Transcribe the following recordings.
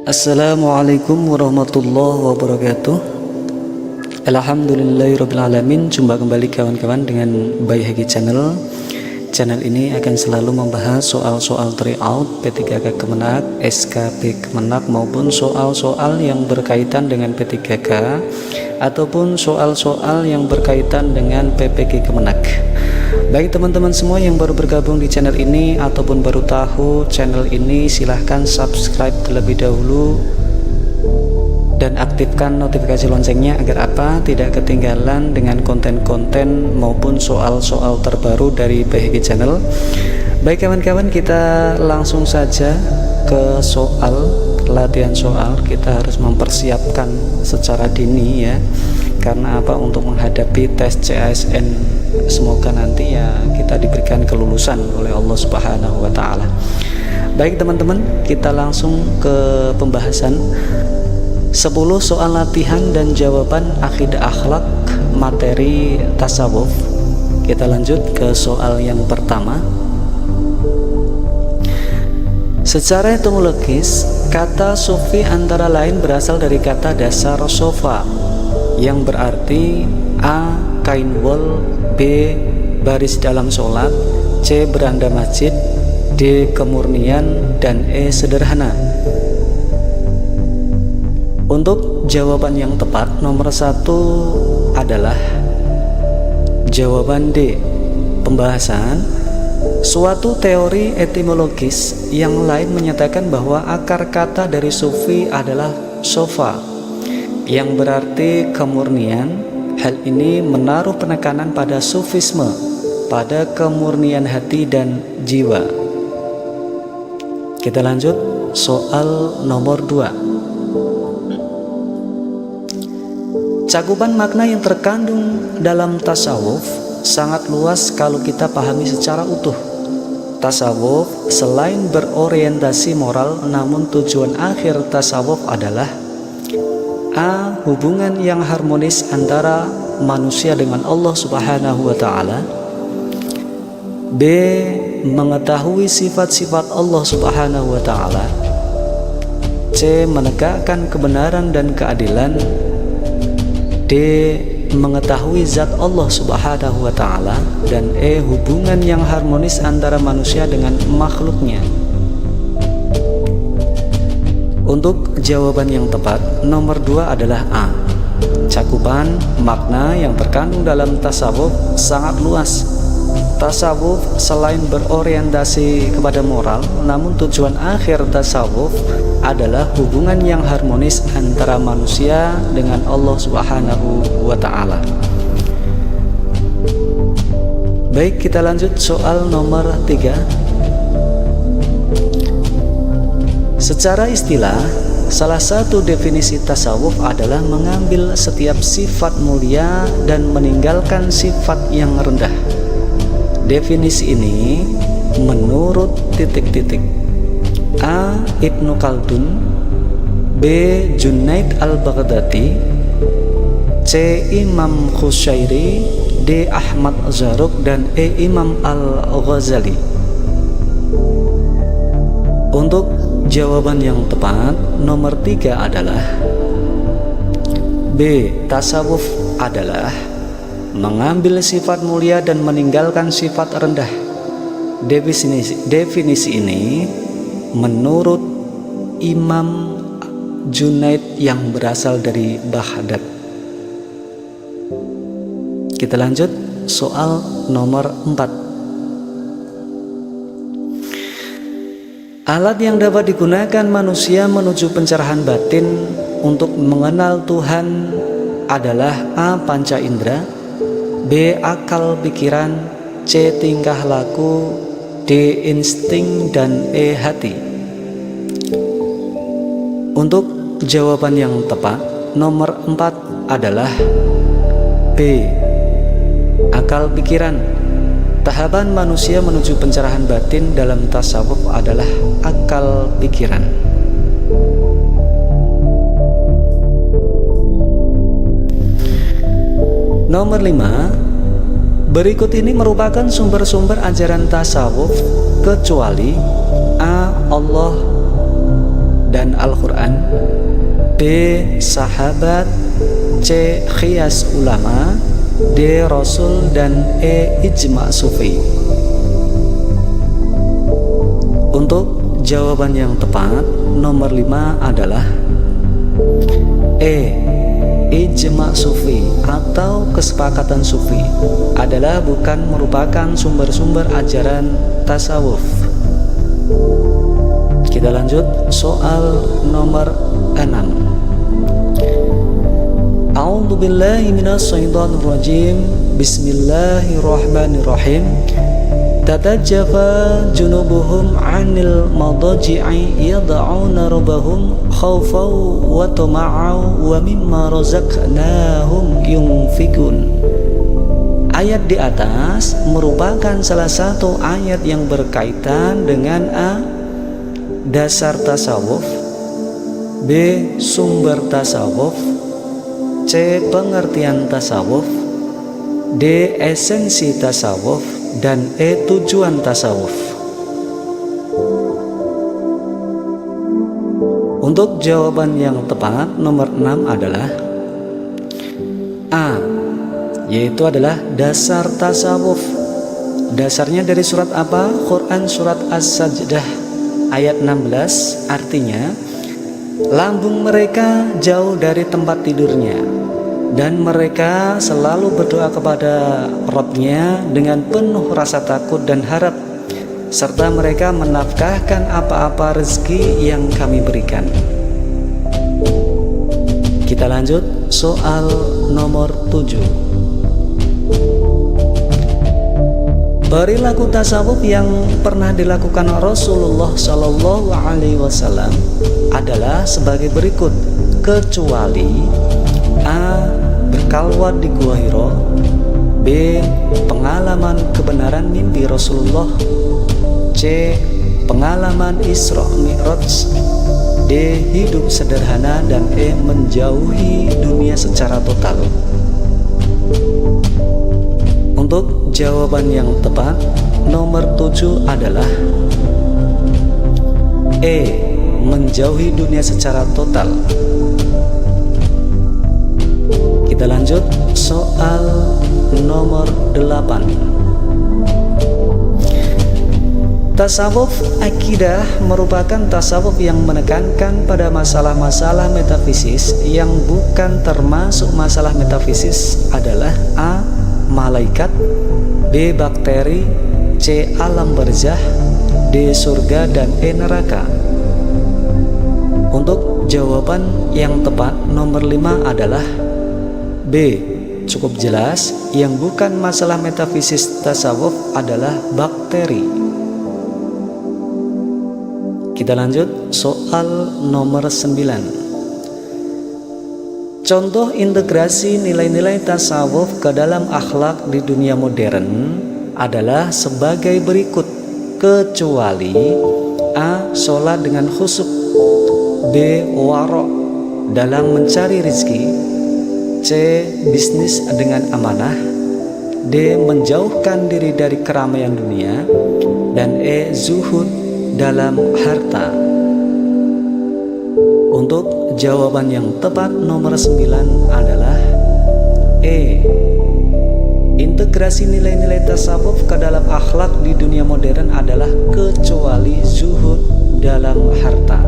Assalamualaikum warahmatullahi wabarakatuh. Alhamdulillahirrabbilalamin. Jumpa kembali kawan-kawan dengan Bayi Haki Channel. Channel ini akan selalu membahas soal-soal tryout P3K Kemenak, SKP Kemenak, maupun soal-soal yang berkaitan dengan P3K ataupun soal-soal yang berkaitan dengan PPK Kemenak. Baik teman-teman semua yang baru bergabung di channel ini ataupun baru tahu channel ini, silahkan subscribe terlebih dahulu dan aktifkan notifikasi loncengnya agar apa? Tidak ketinggalan dengan konten-konten maupun soal-soal terbaru dari BHG Channel. Baik kawan-kawan, kita langsung saja ke latihan soal. Kita harus mempersiapkan secara dini ya. Karena apa? Untuk menghadapi tes CASN, semoga nanti ya kita diberikan kelulusan oleh Allah Subhanahu wa taala. Baik teman-teman, kita langsung ke pembahasan 10 soal latihan dan jawaban akidah akhlak materi tasawuf. Kita lanjut ke soal yang pertama. Secara etimologis, kata sufi antara lain berasal dari kata dasar sofa yang berarti A. kain wol, B. baris dalam sholat, C. beranda masjid, D. kemurnian, dan E. sederhana. Untuk jawaban yang tepat nomor 1 adalah jawaban D. Pembahasan suatu teori etimologis yang lain menyatakan bahwa akar kata dari sufi adalah sofa yang berarti kemurnian. Hal ini menaruh penekanan pada sufisme, pada kemurnian hati dan jiwa. Kita lanjut soal nomor 2. Cakupan makna yang terkandung dalam tasawuf sangat luas kalau kita pahami secara utuh. Tasawuf selain berorientasi moral, namun tujuan akhir tasawuf adalah A. hubungan yang harmonis antara manusia dengan Allah Subhanahu wa taala. B. mengetahui sifat-sifat Allah Subhanahu wa taala. C. menegakkan kebenaran dan keadilan. D. mengetahui zat Allah Subhanahu wa taala. Dan E. hubungan yang harmonis antara manusia dengan makhluknya. Untuk jawaban yang tepat nomor 2 adalah A. Cakupan makna yang terkandung dalam tasawuf sangat luas. Tasawuf selain berorientasi kepada moral, namun tujuan akhir tasawuf adalah hubungan yang harmonis antara manusia dengan Allah Subhanahu wa taala. Baik, kita lanjut soal nomor 3. Secara istilah, salah satu definisi tasawuf adalah mengambil setiap sifat mulia dan meninggalkan sifat yang rendah. Definisi ini menurut titik-titik A. Ibnu Khaldun, B. Junaid al-Baghdadi, C. Imam Khusyairi, D. Ahmad Zarruq, dan E. Imam al-Ghazali. Untuk jawaban yang tepat nomor 3 adalah B. Tasawuf adalah mengambil sifat mulia dan meninggalkan sifat rendah. Definisi ini menurut Imam Junaid yang berasal dari Baghdad. Kita lanjut soal nomor 4. Alat yang dapat digunakan manusia menuju pencerahan batin untuk mengenal Tuhan adalah A. panca indera, B. akal pikiran, C. tingkah laku, D. insting, dan E. hati. Untuk jawaban yang tepat nomor 4 adalah B. akal pikiran. Tahapan manusia menuju pencerahan batin dalam tasawuf adalah akal pikiran. Nomor 5. Berikut ini merupakan sumber-sumber ajaran tasawuf kecuali A. Allah, dan Al-Quran, B. Sahabat, C. Qiyas ulama, D. Rasul, dan E. Ijma' sufi. Untuk jawaban yang tepat nomor 5 adalah E. Ijma' sufi atau kesepakatan sufi adalah bukan merupakan sumber-sumber ajaran tasawuf. Kita lanjut soal nomor 6. A'udzu billahi minasyaitonir rajim. Bismillahirrahmanirrahim. Tatajafa junubuhum 'anil madaji'i yad'una rabbahum khaufan wa tama'an wa mimma razaqnahum yunfikun. Ayat di atas merupakan salah satu ayat yang berkaitan dengan A. Dasar tasawuf, B. Sumber tasawuf, C. Pengertian tasawuf, D. Esensi tasawuf, dan E. Tujuan tasawuf. Untuk jawaban yang tepat nomor 6 adalah A, yaitu adalah dasar tasawuf. Dasarnya dari surat apa? Quran surat As-Sajdah ayat 16, artinya lambung mereka jauh dari tempat tidurnya dan mereka selalu berdoa kepada Rabb-Nya dengan penuh rasa takut dan harap, serta mereka menafkahkan apa-apa rezeki yang kami berikan. Kita lanjut soal nomor 7. Perilaku tasawuf yang pernah dilakukan Rasulullah Shallallahu Alaihi Wasallam adalah sebagai berikut, kecuali A. Berkalwat di Gua Hiro, B. Pengalaman kebenaran mimpi Rasulullah, C. Pengalaman Isra Mi'raj, D. Hidup sederhana, dan E. Menjauhi dunia secara total. Untuk jawaban yang tepat nomor 7 adalah E. Menjauhi dunia secara total. Kita lanjut soal nomor 8. Tasawuf akidah merupakan tasawuf yang menekankan pada masalah-masalah metafisis yang bukan termasuk masalah metafisis adalah A. Malaikat, B. Bakteri, C. Alam barzah, D. Surga, dan E. Neraka. Untuk jawaban yang tepat nomor 5 adalah B. Cukup jelas, yang bukan masalah metafisis tasawuf adalah bakteri. Kita lanjut soal nomor 9. Contoh integrasi nilai-nilai tasawuf ke dalam akhlak di dunia modern adalah sebagai berikut, kecuali A. Sholat dengan khusyuk, B. Waro' dalam mencari rezeki, C. Bisnis dengan amanah, D. Menjauhkan diri dari keramaian dunia, dan E. Zuhud dalam harta. Untuk jawaban yang tepat nomor 9 adalah E. Integrasi nilai-nilai tasawuf ke dalam akhlak di dunia modern adalah kecuali zuhud dalam harta.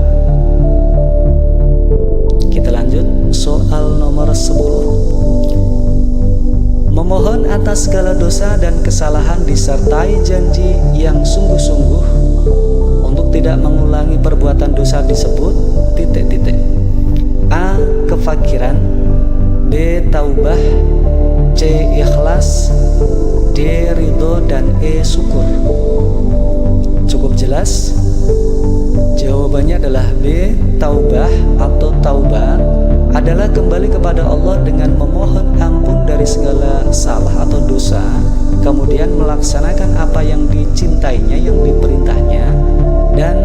Kita lanjut soal nomor 10. Memohon atas segala dosa dan kesalahan disertai janji yang sungguh-sungguh untuk tidak mengulangi perbuatan dosa disebut titik-titik. A. Kefakiran, B. Taubah, C. Ikhlas, D. Ridho, dan E. Syukur. Cukup jelas? Jawabannya adalah B. Taubah atau taubat adalah kembali kepada Allah dengan memohon ampun dari segala salah atau dosa, kemudian melaksanakan apa yang dicintainya, yang diperintahnya, dan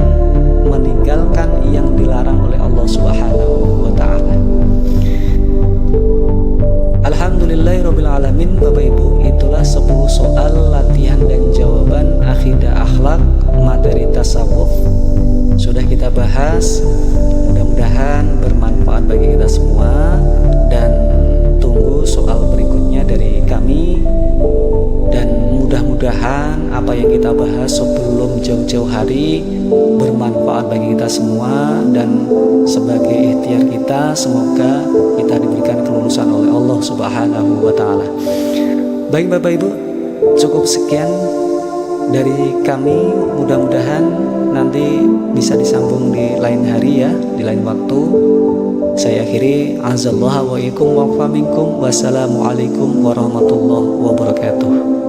meninggalkan yang dilarang oleh Allah Subhanahu wa ta'ala. Alhamdulillahirrabbilalamin. Bapak Ibu, itulah 10 soal latihan dan jawaban akidah akhlak materi tasawuf. Sudah sudah kita bahas. Mudah-mudahan bermanfaat bagi kita semua, dan tunggu soal berikutnya dari kami. Dan mudah-mudahan apa yang kita bahas sebelum jauh-jauh hari bermanfaat bagi kita semua, dan sebagai ikhtiar kita semoga kita diberikan kelulusan oleh Allah Subhanahu wa Ta'ala. Baik Bapak Ibu, cukup sekian dari kami. Mudah-mudahan nanti bisa disambung di lain hari ya, di lain waktu. Saya akhiri, azallahu wa ikum wa minkum. Wassalamualaikum warahmatullahi wabarakatuh.